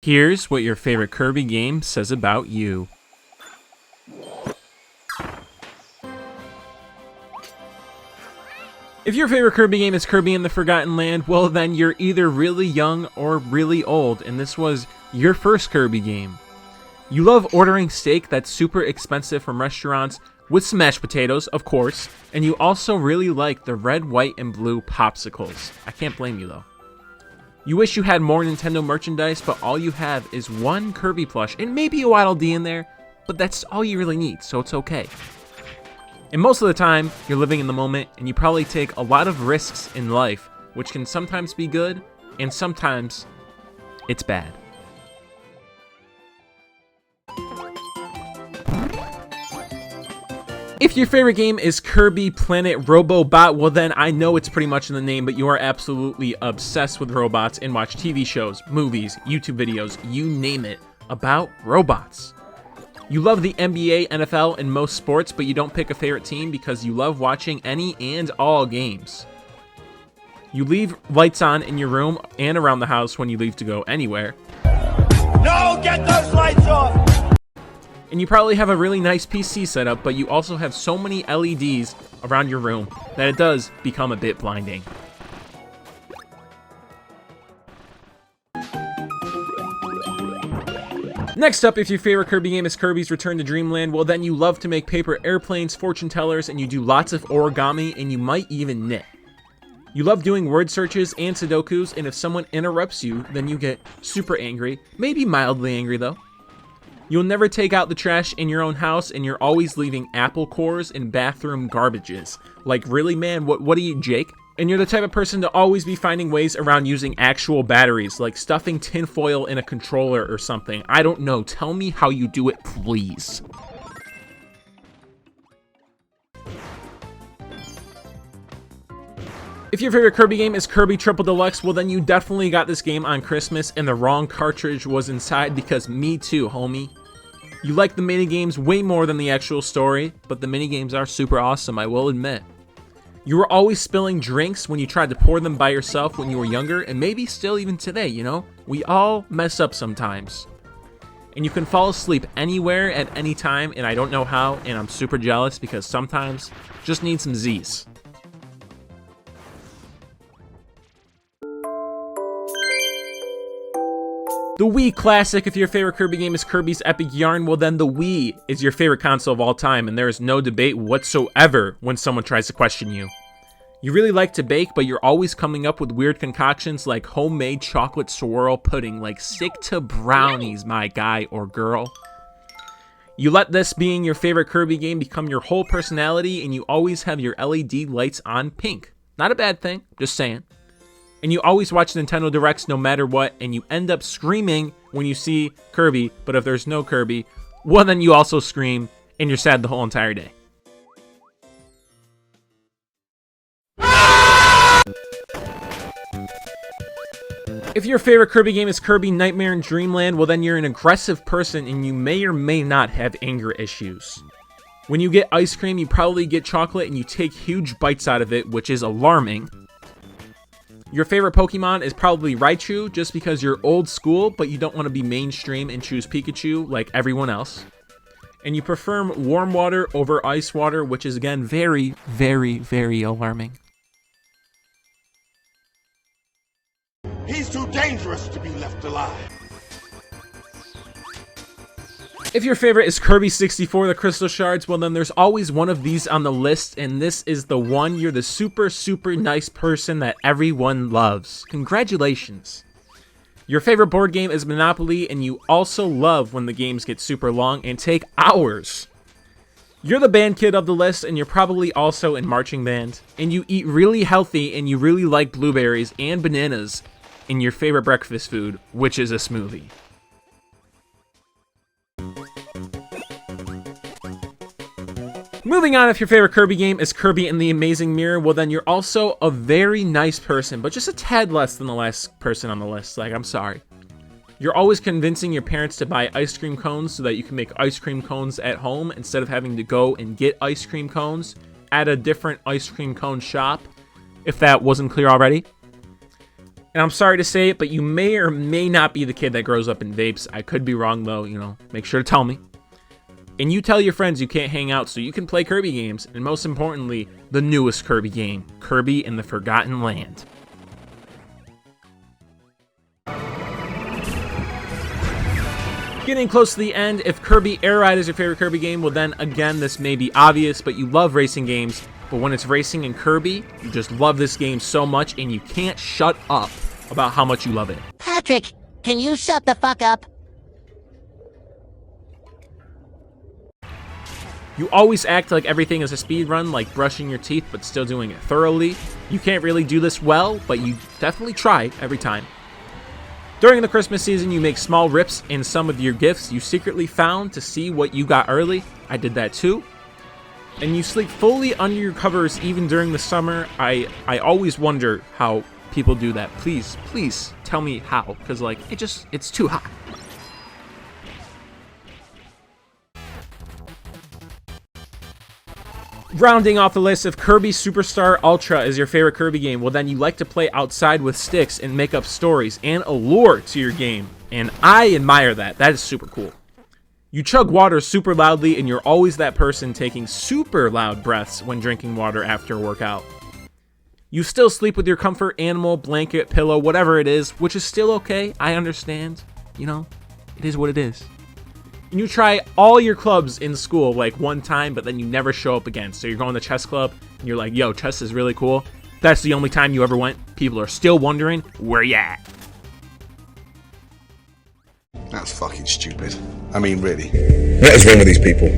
Here's what your favorite Kirby game says about you. If your favorite Kirby game is Kirby in the Forgotten Land, well then you're either really young or really old, and this was your first Kirby game. You love ordering steak that's super expensive from restaurants, with some mashed potatoes, of course, and you also really like the red, white, and blue popsicles. I can't blame you though. You wish you had more Nintendo merchandise, but all you have is one Kirby plush and maybe a Waddle Dee in there, but that's all you really need, so it's okay. And most of the time, you're living in the moment, and you probably take a lot of risks in life, which can sometimes be good, and sometimes it's bad. If your favorite game is Kirby Planet Robobot, well then I know it's pretty much in the name, but you are absolutely obsessed with robots and watch TV shows, movies, YouTube videos, you name it, about robots. You love the NBA, NFL, and most sports, but you don't pick a favorite team because you love watching any and all games. You leave lights on in your room and around the house when you leave to go anywhere. No, get those lights off! And you probably have a really nice PC setup, but you also have so many LEDs around your room that it does become a bit blinding. Next up, if your favorite Kirby game is Kirby's Return to Dreamland, well then you love to make paper airplanes, fortune tellers, and you do lots of origami, and you might even knit. You love doing word searches and Sudokus, and if someone interrupts you, then you get super angry, maybe mildly angry though. You'll never take out the trash in your own house, and you're always leaving apple cores in bathroom garbages. Like, really, man? What are you, Jake? And you're the type of person to always be finding ways around using actual batteries, like stuffing tinfoil in a controller or something. I don't know. Tell me how you do it, please. If your favorite Kirby game is Kirby Triple Deluxe, well then you definitely got this game on Christmas and the wrong cartridge was inside, because me too, homie. You like the minigames way more than the actual story, but the minigames are super awesome, I will admit. You were always spilling drinks when you tried to pour them by yourself when you were younger, and maybe still even today, you know? We all mess up sometimes. And you can fall asleep anywhere at any time, and I don't know how, and I'm super jealous because sometimes just need some Z's. The Wii Classic. If your favorite Kirby game is Kirby's Epic Yarn, well then the Wii is your favorite console of all time, and there is no debate whatsoever when someone tries to question you. You really like to bake, but you're always coming up with weird concoctions like homemade chocolate swirl pudding, like stick to brownies, my guy or girl. You let this being your favorite Kirby game become your whole personality, and you always have your LED lights on pink. Not a bad thing, just saying. And you always watch Nintendo Directs no matter what, and you end up screaming when you see Kirby, but if there's no Kirby, well then you also scream, and you're sad the whole entire day. If your favorite Kirby game is Kirby Nightmare and Dreamland, well then you're an aggressive person and you may or may not have anger issues. When you get ice cream, you probably get chocolate and you take huge bites out of it, which is alarming. Your favorite Pokemon is probably Raichu, just because you're old school, but you don't want to be mainstream and choose Pikachu like everyone else. And you prefer warm water over ice water, which is again very, very, very alarming. He's too dangerous to be left alive. If your favorite is Kirby 64, the Crystal Shards, well then there's always one of these on the list, and this is the one. You're the super, super nice person that everyone loves. Congratulations. Your favorite board game is Monopoly, and you also love when the games get super long and take hours. You're the band kid of the list, and you're probably also in marching band. And you eat really healthy, and you really like blueberries and bananas in your favorite breakfast food, which is a smoothie. Moving on, if your favorite Kirby game is Kirby and the Amazing Mirror, well then you're also a very nice person, but just a tad less than the last person on the list. Like, I'm sorry. You're always convincing your parents to buy ice cream cones so that you can make ice cream cones at home instead of having to go and get ice cream cones at a different ice cream cone shop, if that wasn't clear already. And I'm sorry to say it, but you may or may not be the kid that grows up and vapes. I could be wrong though, you know, make sure to tell me. And you tell your friends you can't hang out so you can play Kirby games, and most importantly, the newest Kirby game, Kirby in the Forgotten Land. Getting close to the end, if Kirby Air Ride is your favorite Kirby game, well then again, this may be obvious, but you love racing games. But when it's racing in Kirby, you just love this game so much and you can't shut up about how much you love it. Patrick, can you shut the fuck up? You always act like everything is a speed run, like brushing your teeth but still doing it thoroughly. You can't really do this well, but you definitely try every time. During the Christmas season, you make small rips in some of your gifts you secretly found to see what you got early. I did that too. And you sleep fully under your covers even during the summer. I always wonder how people do that. Please tell me how, because like it's too hot. Rounding off the list, if Kirby Superstar Ultra is your favorite Kirby game, well then you like to play outside with sticks and make up stories and a lore to your game. And I admire that. That is super cool. You chug water super loudly and you're always that person taking super loud breaths when drinking water after a workout. You still sleep with your comfort animal, blanket, pillow, whatever it is, which is still okay. I understand. You know, it is what it is. And you try all your clubs in school like one time, but then you never show up again. So you're going to chess club and you're like, yo, chess is really cool. That's the only time you ever went. People are still wondering where you at. That's fucking stupid. I mean, really. What is wrong with these people?